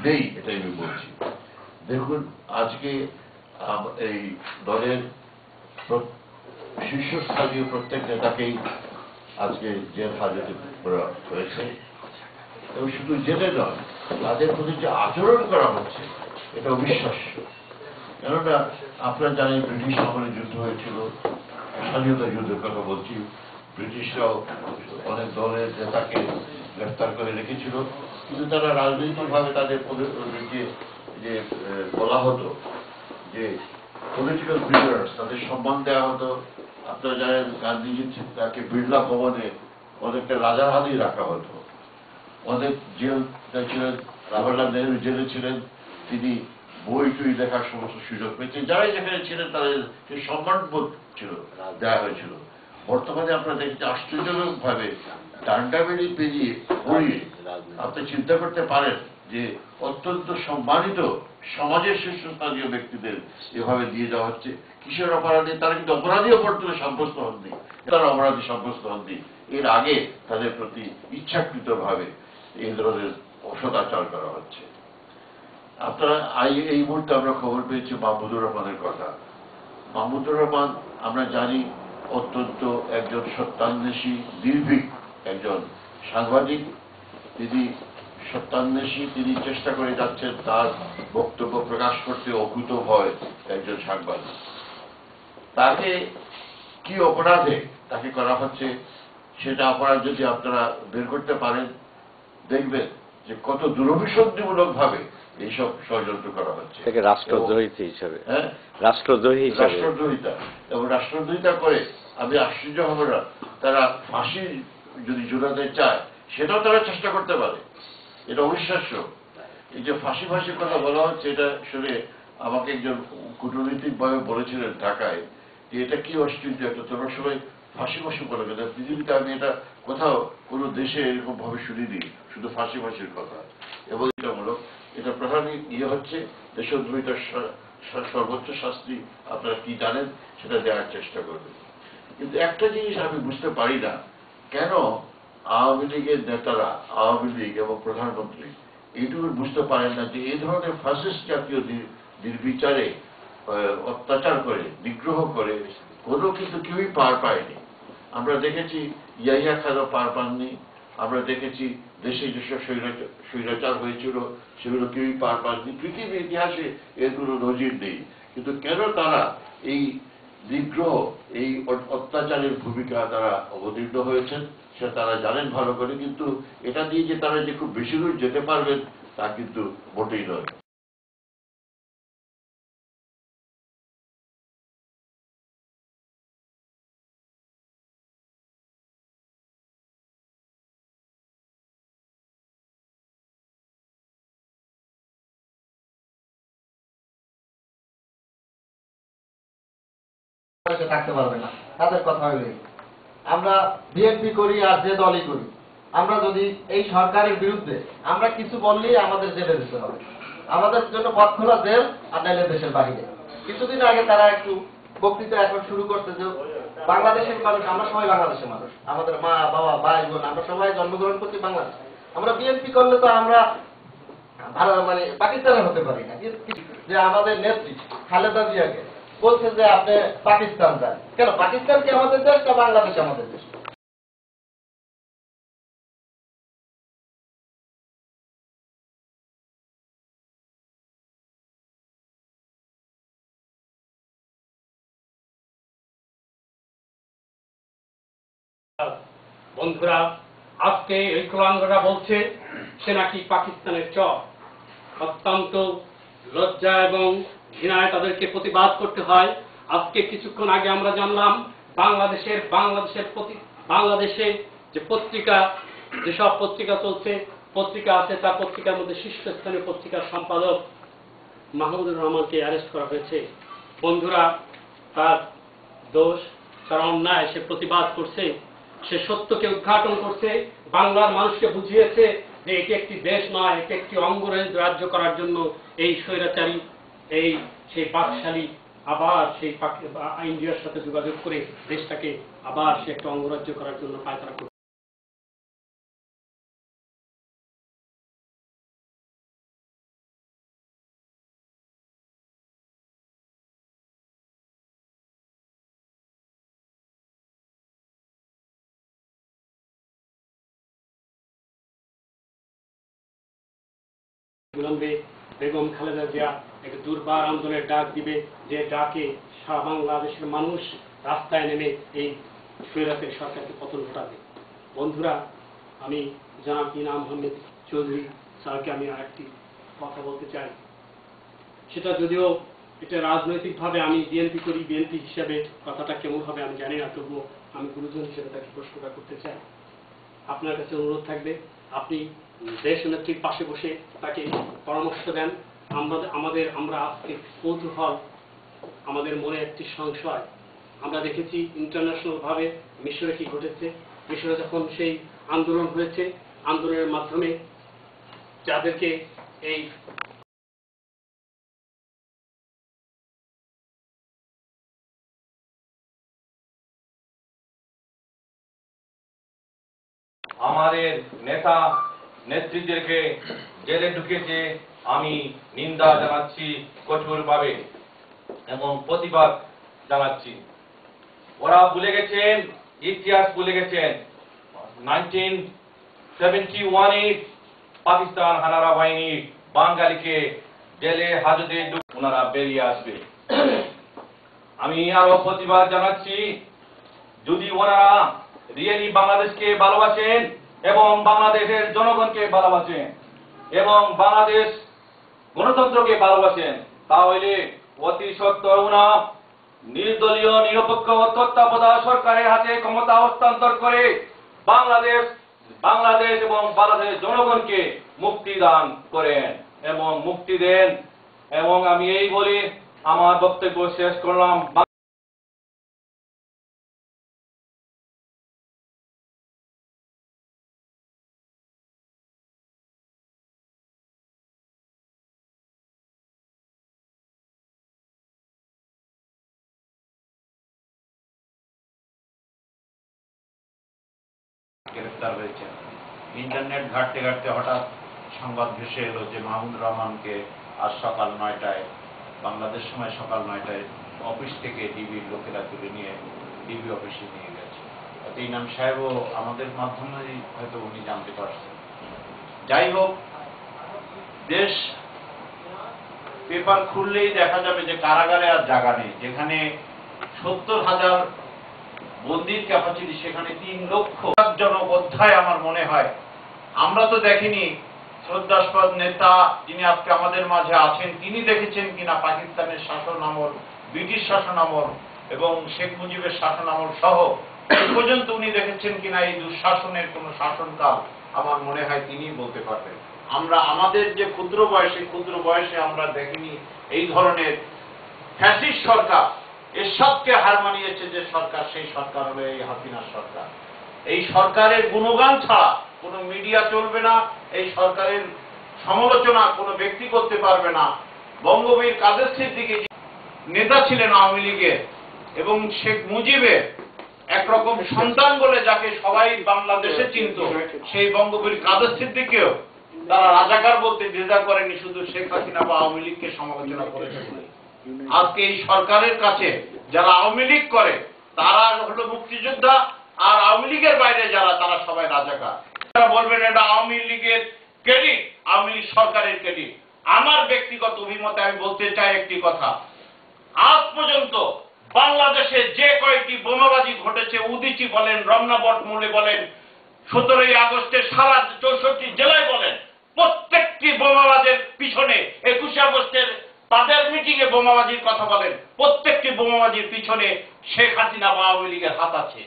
নেই, এটাই আমি বলছি। দেখুন, আজকে এই দলের শীর্ষস্থানীয় প্রত্যেক নেতাকেই আজকে জেল হাজতে করা হয়েছে, এবং শুধু জেলে নয়, তাদের প্রতি যে আচরণ করা হচ্ছে এটা অবিশ্বাস্য। কেননা আপনারা জানেন ব্রিটিশ আমলে যুদ্ধ হয়েছিল, স্বাধীনতা যুদ্ধের কথা বলছি, ব্রিটিশরাও অনেক দলের নেতাকে গ্রেফতার করে রেখেছিল, কিন্তু তারা রাজনৈতিকভাবে তাদের যে বলা হতো যে পলিটিক্যাল প্রিজনার্স, তাদের সম্মান দেওয়া হতো। আপনারা জানেন গান্ধীজি তাকে বিড়লা ভবনে অনেকটা রাজার হাতেই রাখা হতো। অনেক জেল ছিলেন, জওয়াহরলাল নেহরু জেলে ছিলেন, তিনি বই টই লেখার সমস্ত সুযোগ পেয়েছেন। যারাই যেখানে ছিলেন তাদের সম্মানবোধ ছিল, দেওয়া হয়েছিল। বর্তমানে আপনারা দেখতে আশ্চর্যজনক ভাবে ডান্ডাবেড়ি পেরিয়ে পড়িয়ে আপনি চিন্তা করতে পারেন যে অত্যন্ত সম্মানিত সমাজের শীর্ষস্থানীয় ব্যক্তিদের এভাবে দিয়ে দেওয়া হচ্ছে। কিসের অপরাধী? তারা কিন্তু অপরাধীও পর্যন্ত সাব্যস্ত হননি, তারা অপরাধী সাব্যস্ত হননি। এর আগে তাদের প্রতি ইচ্ছাকৃত ভাবে এই ধরনের অসদাচার করা হচ্ছে। আপনারা এই মুহূর্তে আমরা খবর পেয়েছি মাহমুদুর রহমানের কথা। মাহমুদুর রহমান আমরা জানি অত্যন্ত একজন সত্যান্বেষী, নির্ভীক একজন সাংবাদিক। তিনি সত্যান্বেষী, তিনি চেষ্টা করে যাচ্ছেন তার বক্তব্য প্রকাশ করতে অকুতোভয় একজন সাংবাদিক। তাকে কি অপরাধে তাকে করা হচ্ছে সেটা অপরাধ যদি আপনারা বের করতে পারেন, দেখবেন যে কত দুরভিসন্ধিমূলক ভাবে এইসব ষড়যন্ত্র করা হচ্ছে। রাষ্ট্রদ্রোহিতা হিসাবে, রাষ্ট্রদ্রোহিতা এবং রাষ্ট্রদ্রোহিতা করে আমি আশ্চর্য হব না, তারা ফাঁসি যদি ঝুলাতে চায় সেটাও তারা চেষ্টা করতে পারে। এটা অবিশ্বাস্য। এই যে ফাঁসির কথা বলা হচ্ছে, এটা শুনে আমাকে একজন কূটনৈতিক ভাবে বলেছিলেন ঢাকায় যে এটা কি আশ্চর্য, একটা তোমরা সবাই ফাঁসি বলে গেছে। পৃথিবীতে আমি এটা কোথাও কোনো দেশে এরকম ভাবে শুনিনি, শুধু ফাঁসির কথা। এবং এটা প্রধান হচ্ছে দেশদ্রোহিতার সর্বোচ্চ শাস্তি আপনারা কি জানেন সেটা দেওয়ার চেষ্টা করবেন। কিন্তু একটা জিনিস আমি বুঝতে পারি না, কেন আওয়ামী লীগের নেতারা, আওয়ামী লীগ এবং প্রধানমন্ত্রী এইটুকু বুঝতে পারেন না যে এই ধরনের ফাসিস্ট জাতীয় নির্বিচারে অত্যাচার করে, নিগ্রহ করে কোনো কিন্তু কেউই পার পায়নি। আমরা দেখেছি ইয়াহিয়া খানও পার পাননি, আমরা দেখেছি দেশে যেসব স্বৈরাচার হয়েছিল সেগুলো কেউই পার পাননি। পৃথিবীর ইতিহাসে এর কোনো নজির নেই। কিন্তু কেন তারা এই নিগ্রহ, এই অত্যাচারের ভূমিকা তারা অবতীর্ণ হয়েছেন সেটা তারা জানেন ভালো করে। কিন্তু এটা দিয়ে যে তারা যে খুব বেশি দূর যেতে পারবেন তা কিন্তু মোটেই নয়। থাকতে পারবে না, তাদের কথা হইলে আমরা বিএনপি করি আর যে দলই করি, আমরা যদি এই সরকারের বিরুদ্ধে আমরা কিছু বললেই আমাদের জেলে দিতে হবে। আমাদের জন্য পথ খোলা জেল, আর নাইলে দেশের বাহিরে। কিছুদিন আগে তারা একটু বক্তৃতা এখন শুরু করতে যে বাংলাদেশের মানুষ, আমরা সবাই বাংলাদেশের মানুষ, আমাদের মা বাবা ভাই বোন আমরা সবাই জন্মগ্রহণ করছি বাংলাদেশ। আমরা বিএনপি করলে তো আমরা মানে পাকিস্তানে হতে পারি না। যে আমাদের নেত্রী খালেদা জিয়াকে বলছে যে আপনি পাকিস্তান যান, কেন পাকিস্তান কি আমাদের দেশ না বাংলাদেশ আমাদের দেশ? বন্ধুরা, আজকে এই কুলাঙ্গরা বলছে সে নাকি পাকিস্তানের চর। অত্যন্ত লজ্জা এবং ঘৃণায় তাদেরকে প্রতিবাদ করতে হয়। আজকে কিছুক্ষণ আগে আমরা জানলাম বাংলাদেশে যে পত্রিকা, যেসব পত্রিকা চলছে, পত্রিকা আছে, তার পত্রিকার মধ্যে শীর্ষস্থানীয় পত্রিকার সম্পাদক মাহমুদুর রহমানকে অ্যারেস্ট করা হয়েছে। বন্ধুরা, তার দোষ, তার অন্যায়, সে প্রতিবাদ করছে, সে সত্যকে উদ্ঘাটন করছে, বাংলার মানুষকে বুঝিয়েছে যে এটি একটি দেশ নয়, এটি একটি অঙ্গরাজ্য করার জন্য এই স্বৈরাচারী, সেই পাকশালী আবার সেই ইন্ডিয়ার সাথে যোগাযোগ করে দেশটাকে আবার সে একটা অঙ্গরাজ্য করার জন্য পায়তারা করছে। বিলম্বে বেগম খালেদা জিয়া একটা দুর্বার আন্দোলনের ডাক দিবে, যে ডাকে সারা বাংলাদেশের মানুষ রাস্তায় নেমে এই স্বৈরাচারী সরকারকে পতন ঘটাবে। বন্ধুরা, আমি জনাব ইনাম আহমেদ চৌধুরী স্যারকে আমি আরেকটি কথা বলতে চাই। সেটা যদিও এটা রাজনৈতিকভাবে আমি বিএনপি করি, বিএনপি হিসাবে কথাটা কেমন হবে আমি জানি না, তবুও আমি গুরুজন হিসেবে তাকে প্রশ্নটা করতে চাই। আপনার কাছে অনুরোধ থাকবে, আপনি দেশ নেত্রীর পাশে বসে তাকে পরামর্শ দেন। আমরা আজকে কৌতূহল, আমাদের মনে একটি সংশয়। আমরা দেখেছি ইন্টারন্যাশনাল ভাবে মিশরে কি ঘটেছে। মিশরে যখন সেই আন্দোলন হয়েছে, আন্দোলনের মাধ্যমে যাদেরকে এই আমাদের নেতা নেত্রীদেরকে জেলে ঢুকেছে, আমি নিন্দা জানাচ্ছি কঠোরভাবে এবং প্রতিবাদ জানাচ্ছি। ওরা ভুলে গেছেন, ইতিহাস ভুলে গেছেন। 1971-এ পাকিস্তান হানারা বাহিনী বাঙালিকে জেলে হাজতে ওনারা বেরিয়ে আসবে। আমি আরো প্রতিবাদ জানাচ্ছি, যদি ওনারা রিয়েলি বাংলাদেশকে ভালোবাসেন এবং বাংলাদেশের জনগণকে ভালোবাসেন এবং বাংলাদেশ গণতন্ত্রকে ভালোবাসেন, তাহলে অতি সত্বর ওনা নির্দলীয় নিরপেক্ষ তত্ত্বাবধায়ক সরকারের হাতে ক্ষমতা হস্তান্তর করে বাংলাদেশ এবং বাংলাদেশের জনগণকে মুক্তি দান করেন এবং মুক্তি দেন। এবং আমি এই বলে আমার বক্তব্য শেষ করলাম। গ্রেফতার হয়েছেন। ইন্টারনেট ঘাঁটতে ঘাঁটতে হঠাৎ সংবাদ ভেসে এলো যে মাহমুদুর রহমানকে আজ সকাল 9টায়, বাংলাদেশ সময় সকাল 9টায় অফিস থেকে ডিবির লোকেরা তুলে নিয়ে ডিবি অফিসে নিয়ে গেছে। ইনাম সাহেবও আমাদের মাধ্যমেই হয়তো উনি জানতে পারছেন। যাই হোক, দেশ পেপার খুললেই দেখা যাবে যে কারাগারে আর জায়গা নেই। যেখানে 70,000 বন্দির ক্যাপাসিটি, সেখানে 3 লক্ষ জনক অধ্যায়। আমার মনে হয় আমরা তো দেখিনি শ্রদ্ধাস্পদ নেতা যিনি আজকে আমাদের মাঝে আছেন, তিনি দেখেছেন কিনা পাকিস্তানের শাসন আমল, ব্রিটিশ শাসন আমল এবং শেখ মুজিবের শাসন আমল সহ এই পর্যন্ত উনি দেখেছেন কিনা এই দুঃশাসনের কোন শাসনকাল। আমার মনে হয় তিনি বলতে পারবেন। আমরা আমাদের যে ক্ষুদ্র বয়সে আমরা দেখিনি এই ধরনের ফ্যাসিস্ট সরকার। এসবকে হার মানিয়েছে যে সরকার, সেই সরকার হলো এই হাসিনা সরকার। এই সরকারের গুণগান ছাড়া কোনো মিডিয়া চলবে না, এই সরকারের সমালোচনা কোনো ব্যক্তি করতে পারবে না। বঙ্গবীর কাদের সিদ্দিকী নেতা ছিলেন আওয়ামী লীগের এবং শেখ মুজিবের একরকম সন্তান বলে যাকে সবাই বাংলাদেশে চিনত, সেই বঙ্গবীর কাদের সিদ্দিকীকেও তারা রাজাকার বলতে দ্বিধা করেনি, শুধু শেখ হাসিনা বা আওয়ামী লীগকে সমালোচনা করেছে বলে। আজকে এই সরকারের কাছে যারা আওয়ামী লীগ করে তারা হলো মুক্তিযোদ্ধা, আর আওয়ামী লীগের বাইরে যারা তারা সবাই রাজাকার। তারা বলবেন এটা আওয়ামী লীগের ক্রেডিট, আওয়ামী লীগ সরকারের ক্রেডিট। আমার ব্যক্তিগত অভিমতে আমি বলতে চাই একটি কথা, আজ পর্যন্ত বাংলাদেশে যে কয়েকটি বোমাবাজি ঘটেছে, উদীচী বলেন, রমনা বটমূলে বলেন, 17ই আগস্টের সারা 64 জেলায় বলেন, প্রত্যেকটি বোমাবাজের পিছনে 21শে আগস্টের তাদের মিটিং এ বোমাবাজির কথা বলেন, প্রত্যেকটি বোমাবাজির পিছনে শেখ হাসিনা বা আওয়ামী লীগের হাত আছে।